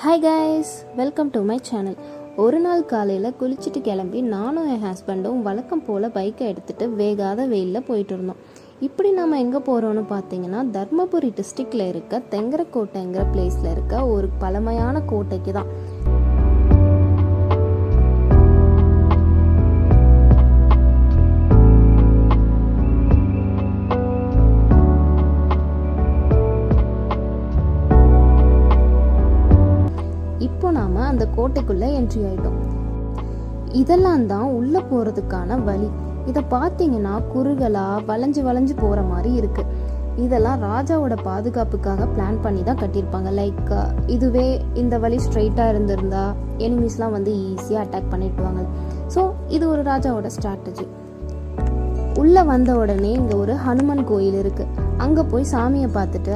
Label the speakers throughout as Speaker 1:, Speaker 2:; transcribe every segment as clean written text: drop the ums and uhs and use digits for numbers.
Speaker 1: Hi guys, welcome to my channel. ஒரு நாள் காலையில் குளிச்சுட்டு கிளம்பி நானும் என் ஹஸ்பண்டும் வழக்கம் போல் பைக்கை எடுத்துகிட்டு வேகாத வெயிலில் போயிட்டு இருந்தோம். இப்படி நம்ம எங்கே போகிறோன்னு பார்த்தீங்கன்னா, தர்மபுரி டிஸ்ட்ரிக்டில் இருக்க தெங்கரக்கோட்டைங்கிற பிளேஸில் இருக்க ஒரு பழமையான கோட்டைக்கு தான். இப்போ நாம் அந்த கோட்டைக்குள்ளே என்ட்ரி ஆகிட்டோம். இதெல்லாம் தான் உள்ளே போகிறதுக்கான வழி. இதை பார்த்தீங்கன்னா குறுகலாக வளைஞ்சு வளைஞ்சு போகிற மாதிரி இருக்குது. இதெல்லாம் ராஜாவோட பாதுகாப்புக்காக பிளான் பண்ணி தான் கட்டியிருப்பாங்க. லைக் இதுவே இந்த வழி ஸ்ட்ரைட்டாக இருந்திருந்தா எனிமீஸ்லாம் வந்து ஈஸியாக அட்டாக் பண்ணிட்டுவாங்க. ஸோ இது ஒரு ராஜாவோட ஸ்ட்ராட்டஜி. உள்ளே வந்த உடனே இங்கே ஒரு ஹனுமன் கோயில் இருக்குது. அங்கே போய் சாமியை பார்த்துட்டு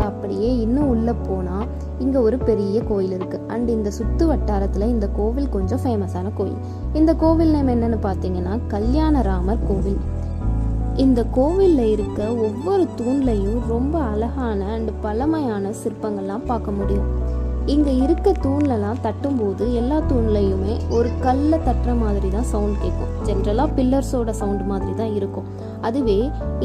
Speaker 1: அப்படியே இன்னும் உள்ளே போனால் இங்கே ஒரு பெரிய கோயில் இருக்குது. அண்ட் இந்த சுற்று வட்டாரத்தில் இந்த கோவில் கொஞ்சம் ஃபேமஸான கோயில். இந்த கோவில் நேம் என்னன்னு பார்த்தீங்கன்னா கல்யாணராமர் கோவில். இந்த கோவிலில் இருக்க ஒவ்வொரு தூண்லையும் ரொம்ப அழகான அண்ட் பழமையான சிற்பங்கள்லாம் பார்க்க முடியும். இங்கே இருக்க தூண்லலாம் தட்டும்போது எல்லா தூண்லையுமே ஒரு கல்லை தட்டுற மாதிரி தான் சவுண்ட் கேட்கும். ஜென்ரலாக பில்லர்ஸோட சவுண்ட் மாதிரி தான் இருக்கும். அதுவே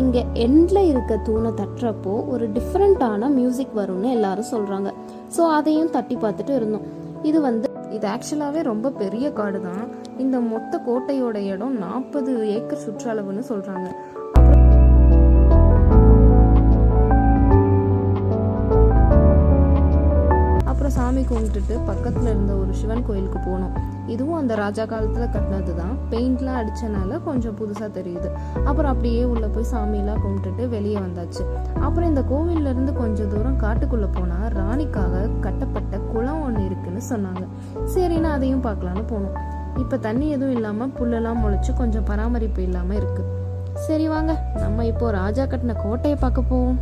Speaker 1: இங்கே எண்டில் இருக்க தூணை தட்டுறப்போ ஒரு டிஃப்ரெண்ட்டான மியூசிக் வரும்னு எல்லாரும் சொல்கிறாங்க. ஸோ அதையும் தட்டி பார்த்துட்டு இருந்தோம். இது ஆக்சுவலாகவே ரொம்ப பெரிய காடு தான். இந்த மொத்த கோட்டையோட இடம் 40 ஏக்கர் சுற்றளவுன்னு சொல்கிறாங்க. சாமி கும்பிட்டுட்டு பக்கத்தில் இருந்த ஒரு சிவன் கோயிலுக்கு போனோம். இதுவும் அந்த ராஜா காலத்தில் கட்டினது தான். பெயிண்ட்லாம் அடித்தனால கொஞ்சம் புதுசாக தெரியுது. அப்புறம் அப்படியே உள்ளே போய் சாமியெல்லாம் கும்பிட்டுட்டு வெளியே வந்தாச்சு. அப்புறம் இந்த கோவிலேருந்து கொஞ்சம் தூரம் காட்டுக்குள்ளே போனால் ராணிக்காக கட்டப்பட்ட குளம் ஒன்று இருக்குன்னு சொன்னாங்க. சரின்னு அதையும் பார்க்கலான்னு போனோம். இப்போ தண்ணி எதுவும் இல்லாமல் புல்லெல்லாம் முளைச்சி கொஞ்சம் பராமரிப்பு இல்லாமல் இருக்குது. சரி வாங்க, நம்ம இப்போ ராஜா கட்டின கோட்டையை பார்க்க போவோம்.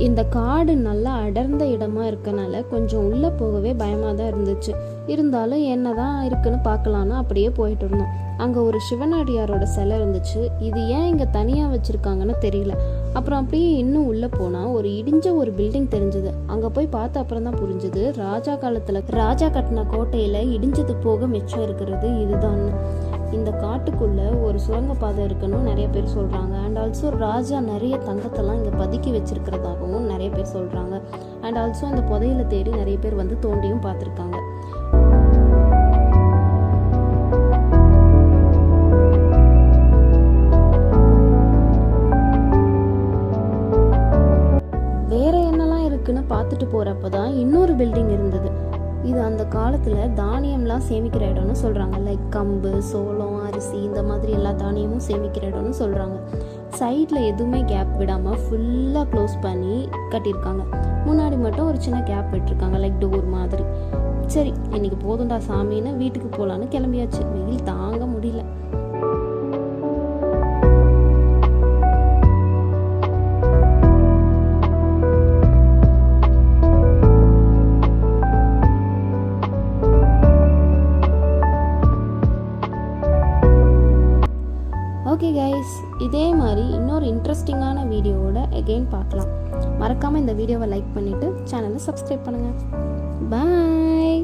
Speaker 1: இந்த காடு நல்லா அடர்ந்த இடமா இருக்கனால கொஞ்சம் உள்ளே போகவே பயமாக தான் இருந்துச்சு. இருந்தாலும் என்னதான் இருக்குன்னு பார்க்கலான்னு அப்படியே போயிட்டு இருந்தோம். அங்கே ஒரு சிவனடியாரோட சிலை இருந்துச்சு. இது ஏன் இங்கே தனியாக வச்சுருக்காங்கன்னு தெரியல. அப்புறம் அப்படியே இன்னும் உள்ளே போனால் ஒரு இடிஞ்ச ஒரு பில்டிங் தெரிஞ்சுது. அங்கே போய் பார்த்த அப்புறம் தான் புரிஞ்சுது, ராஜா காலத்தில் ராஜா கட்டின கோட்டையில் இடிஞ்சது போக மிச்சம் இருக்கிறது இதுதான். இந்த காட்டுக்குள்ளே ஒரு சுரங்கப்பாதை இருக்குன்னு நிறைய பேர் சொல்கிறாங்க. அண்ட் ஆல்சோ ராஜா நிறைய தங்கத்தெல்லாம் இங்கே பதுக்கி வச்சிருக்கிறதாகவும் நிறைய பேர் சொல்கிறாங்க. அண்ட் ஆல்சோ அந்த புதையில தேடி நிறைய பேர் வந்து தோண்டியும் பார்த்துருக்காங்க. வேற என்னெல்லாம் இருக்குன்னு பார்த்துட்டு போகிறப்ப தான் இன்னொரு பில்டிங் இருந்தது. இது அந்த காலத்தில் தானியம்லாம் சேமிக்கிற இடம்னு சொல்கிறாங்க. லைக் கம்பு, சோளம், அரிசி இந்த மாதிரி எல்லா தானியமும் சேமிக்கிற இடம்னு சொல்கிறாங்க. சைடில் எதுவுமே கேப் விடாமல் ஃபுல்லாக க்ளோஸ் பண்ணி கட்டியிருக்காங்க. முன்னாடி மட்டும் ஒரு சின்ன கேப் விட்டுருக்காங்க, லைக் டோர் மாதிரி. சரி, இன்னைக்கு போதும்டா சாமின்னு வீட்டுக்கு போகலான்னு கிளம்பியாச்சு. வெயில் தாங்க முடியல. ஓகே கைஸ், இதே மாதிரி இன்னொரு இன்ட்ரெஸ்டிங்கான வீடியோவோட அகெயின் பார்க்கலாம். மறக்காமல் இந்த வீடியோவை லைக் பண்ணிவிட்டு சேனலை சப்ஸ்கிரைப் பண்ணுங்கள். பாய்.